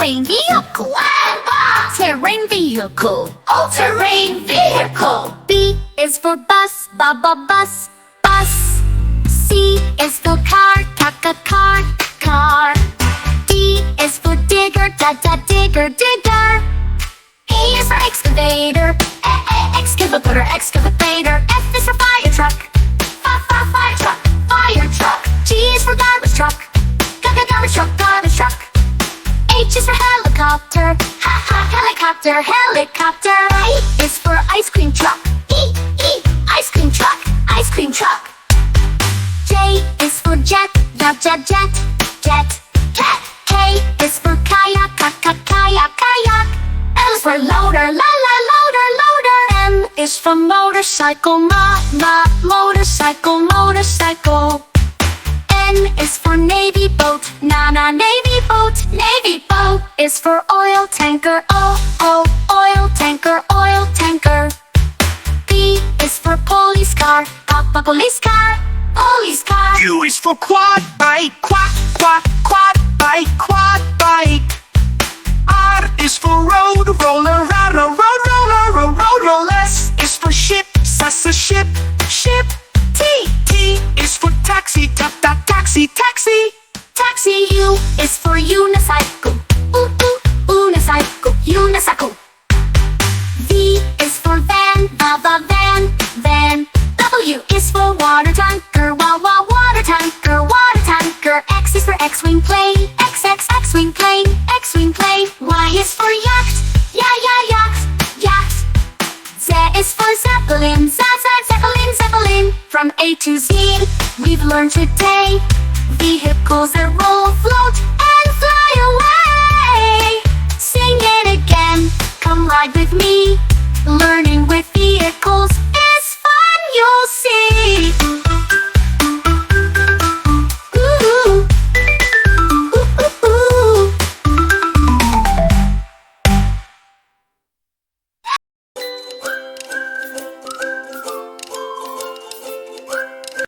all-terrain vehicle. All-terrain vehicle. All-terrain vehicle. B is for bus, bus, bus. C is for car, car, car. D is for digger, digger, digger. E is for excavator, excavator, excavator. F is for fire truck, fire truck, fire truck. G is for garbage truck, garbage truck, garbage truck. H is for helicopter, helicopter, helicopter. I is for ice cream truck, ice cream truck, ice cream truck. J is for jet, jet, jet. K is for kayak, kayak, kayak. L is for loader, loader, loader. M is for motorcycle, motorcycle, motorcycle. N is for navy boat, navy boat, navy boat. Is for oil tanker, oil tanker, oil tanker. P is for police car, police car, police car. Q is for quad bike, quad bike, quad bike. R is for road roller, road roller. S is for ship, ship, ship. T is for taxi, taxi, taxi, taxi. U is for unicycle, unicycle, unicycle. V is for van, van. W is for water tanker, water tanker, water tanker. X is for X-wing plane, X-wing plane, X-wing plane. Y is for yacht, yacht, yacht. Z is for Zeppelin, Zeppelin, Zeppelin. From A to Z, we've learned today vehicles that roll, float, and fly away. Sing it again, come ride with me.